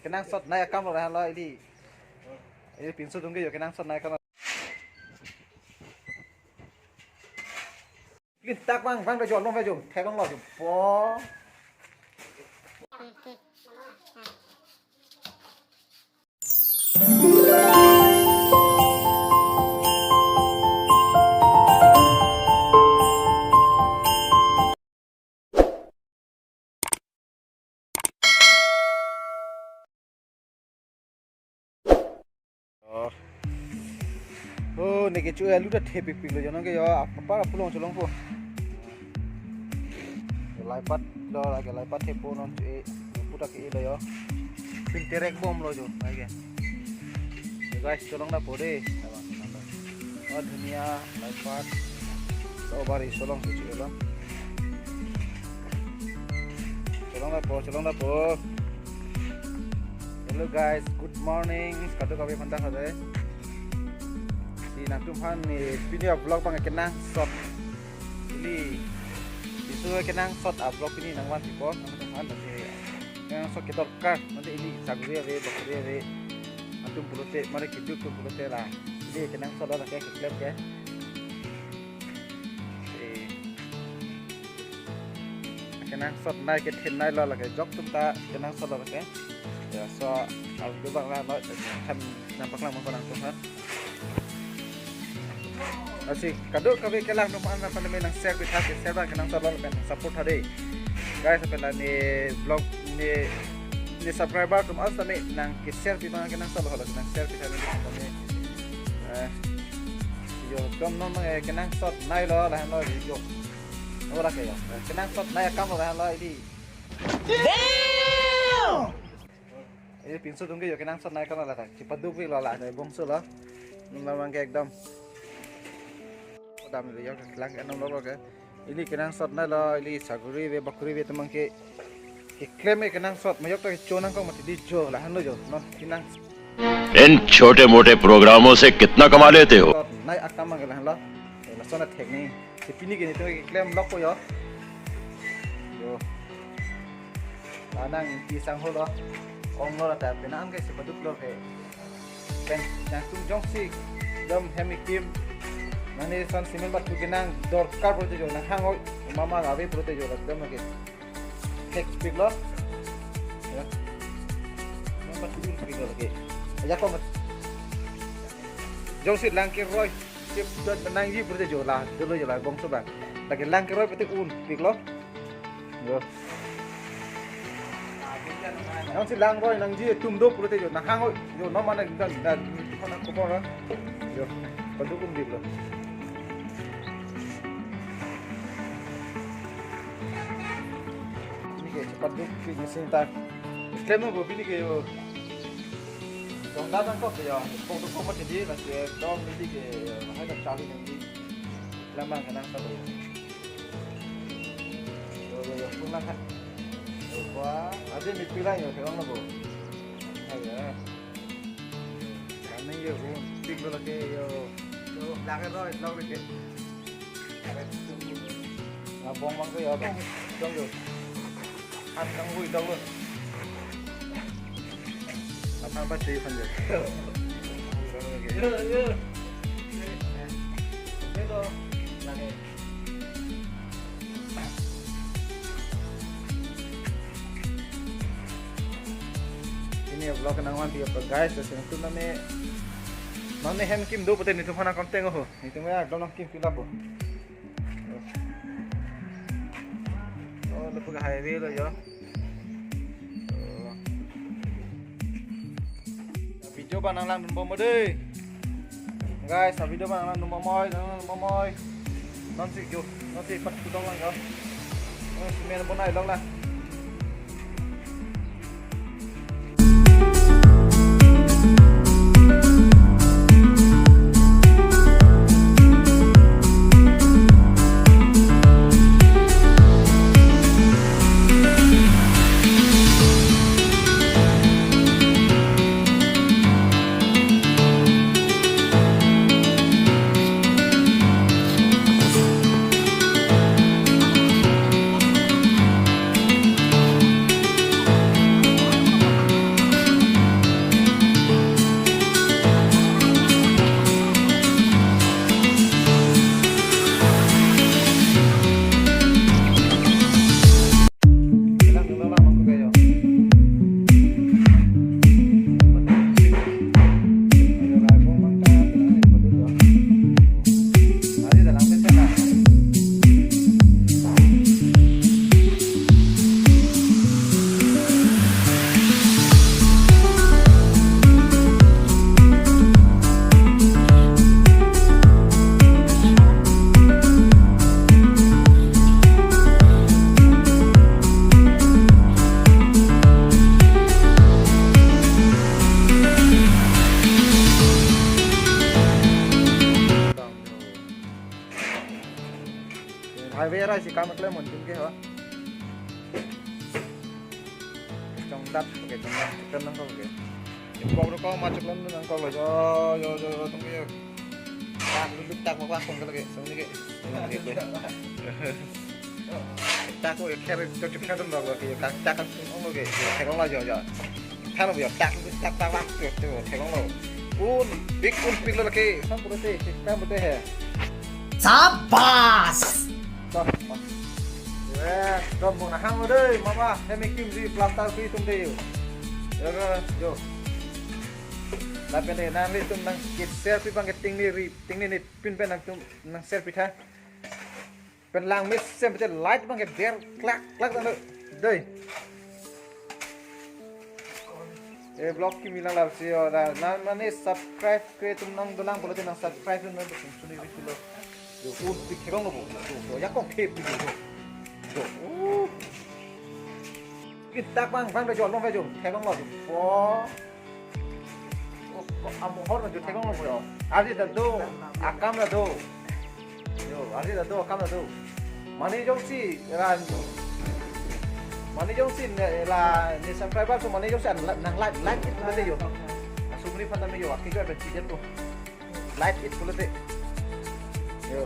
kenang sot naik akam lo lah ini pinsu tunggu yo kenang sot naik akam ini tak bang udah jual long jual tegang lo jual po oh nih kecuali lu udah tepik lo jangan ke yo apa pulang colong po laipat lo lagi laipat tepo non cuy putar ke lo yo pinterek bom lo jo lagi guys colong dah po deh oh dunia laipat sobari colong cuy lo colong dah po hello guys good morning kado kami pantas ada di Natumhan nih video vlog bang kenang shot ini itu kenang shot vlog ini nangwan tipo Natumhan nanti kenang shot kita kar nanti ini saguri ave bakuri ave antum pulote mari kidu tu pulote lah ini kenang shot lah kayak klip ya kenang shot naik ke naik lah kayak jok tumta kenang shot lah kayak ya so kalau coba lah lo kan nampak lah mau Natumhan Asik, kado kami kelang numpang apa namanya nang share kita share bang kenang selalu pen support hari guys apa lah ni vlog ni subscriber tum as kami nang share di bang kenang selalu lah nang share kita ni kami yo kom non mang kenang shot nai lo lah lo yo ora ke yo kenang shot nai kam lo lah lo ini ini pinsu tunggu yo kenang shot nai kam lah cepat dulu lo lah dari bongsu lo memang kayak ekdom dam le yak lang enam lo ke ini kenang shot na lo ini saguri ve bakuri ve temang ke claim kenang shot mayok to chonang ko mati di jo la hano jo non kinang इन छोटे मोटे प्रोग्रामों से कितना कमा लेते हो nai akam mang la lo la sona tekni sipini ke ni to claim lok ko yo yo anang pisang ho lo ong lo la ta penang ke sepaduk lo ke pen nang tum jong si dom hemi kim Nani san simen bat kenang dor kar prote jo na hango mama gawe prote jo lakdam ke tek speed lo ya nomor 3 speed lo ke aja ko mat jong sit lang ke roy tip dot nang ji prote jo la dulu jo la bong so ba lagi lang ke roy prote un speed lo yo jong sit lang roy nang ji tum do prote jo na hango jo no mana dan kona ko ba yo pendukung dik lo cepat dulu mesin tak klaim mau bini ke yo dong datang kok ya pokok kok mati di lagi dong ini ke hai tak cari nanti lama kenang satu yo pulang kan wah ada ni pilang yo orang lo ayo kami yo pik lo lagi yo lagi roy log lagi ngabong mang ke yo dong yo ăn đang vui đâu luôn làm bắt đi phần được ini vlog nang wan dia guys terus itu nane hem kim do putih itu mana konten oh itu mah dong kim filap oh lepas highway lo ya video banang lang dun mo deh guys video banang lang dun moy nanti pat kutong lang kau semen bonai long lah Vera si kamu kalian mungkin ke ha. Congdat oke congdat chicken nang kau oke. Kau kau macam mana nang kau yo tunggu yo. Tak duduk tak mau langsung ke lagi, sini ke. Tak kau carry cocok kan dong lagi, tak kan orang lagi, tengok lah jo. Kan lo tak waktu tu, tengok lo. Big lagi, sampai betul, sampai betul he. Sabas. Dom mau nahang lo deh, mama, hemi kim di plaster free tum deh yo. Yo. Tapi ni nanti tum nang kit selfie bang keting ni pin pen nang tum nang selfie thang. Pen lang mis sem betul light bang ke biar klak nang deh. Vlog ki milang lah sih orang. Nan ni subscribe ke tum nang dolang boleh nang subscribe tu nang tum suni video lo. Yo, big kerong lo bu. Yo, ya kong kep video tu. Yo. Kita bang dah jual long dah jual. Kerong lo tu. Wah. Amu hor jo thekong lo yo ari da do akam da do yo ari da do akam da do mani jong si la ni subscriber so mani jong si nang like it boleh yo asumri pandam yo akki jo ben tijen to like it boleh yo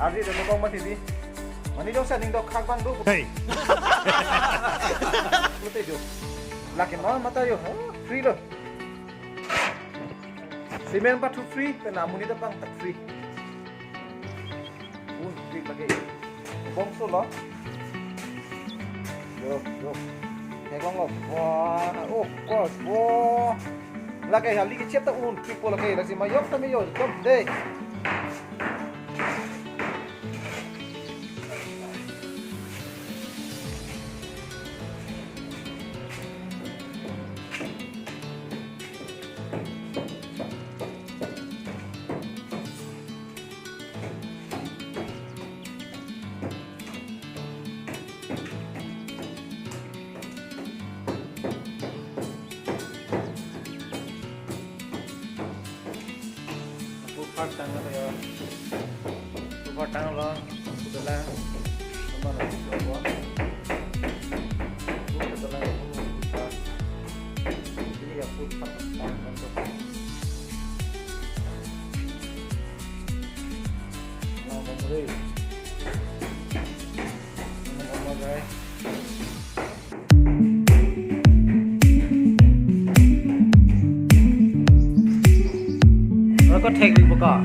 ari da do kong mati di mani jong si ning do khak bang do hey boleh jo lakin mata yo free lo Semen patu free, penamun itu bang tak free. Free lagi. Bong solo. Yo. Hekong lo. Wah, kos. Wah. Lagi hal ini cipta free pola lagi. Lagi mayok tapi yo, jom deh. Tang lo, sudah mana buat? Sudah ini ya food part untuk ngomong deh. Ngomong guys. Lo có take buka.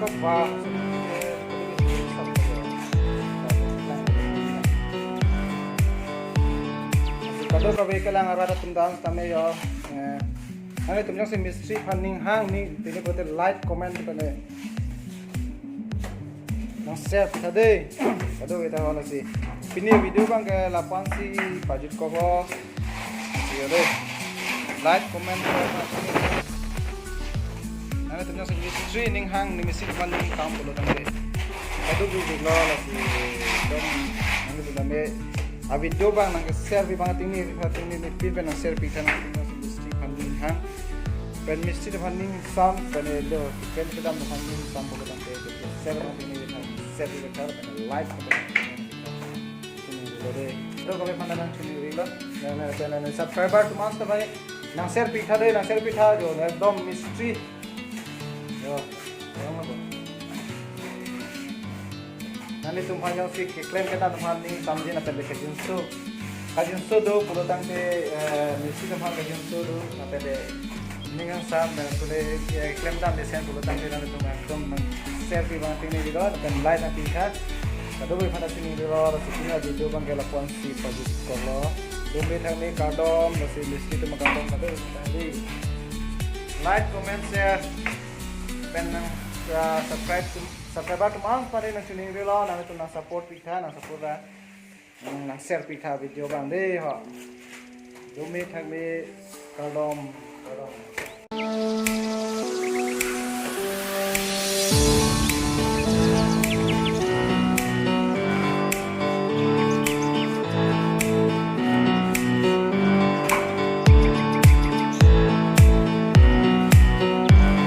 kok ba kado kabe kelang arada tumdang tame yo ane tumjang se mystery fanning hang ni tini bote like comment tane nang share thade kado eta hola si pini video bang ke lapan si budget ko bo yo de like comment ane tumjang se mystery ning hang ni mystery fanning kam bolo tane kado video lo la si dom ane tame a video bang nang share bi bang tingni ni pin pen nang share pi tan nang mystery funding hang pen mystery funding sam pen do pen pedam funding sam bolo tan te share bang tingni ni share bi kar pen like pen ini bole do ko be panda nang chini rila na channel ni subscriber to master bhai nang share pi thade nang share pi tha jo ekdom mystery yo nanti tumpah yang si klaim kita tumpah ni samjin apa dek kajun so do pulau tang te misi tumpah kajun so do apa dek ni kan sam dan sudah klaim dan desen pulau tang te nanti tumpah ekdom selfie bang tinggi di luar dan light nanti kan kado boleh pada sini di luar sini aja video bang kelakuan si pagi kalau dompet tang ni kadom masih misi tumpah kadom kado tadi like comment share penang subscriber teman pada nang chini rela nang tu nang support pitha nang support nang share pitha video bang de ho domi thangme kadom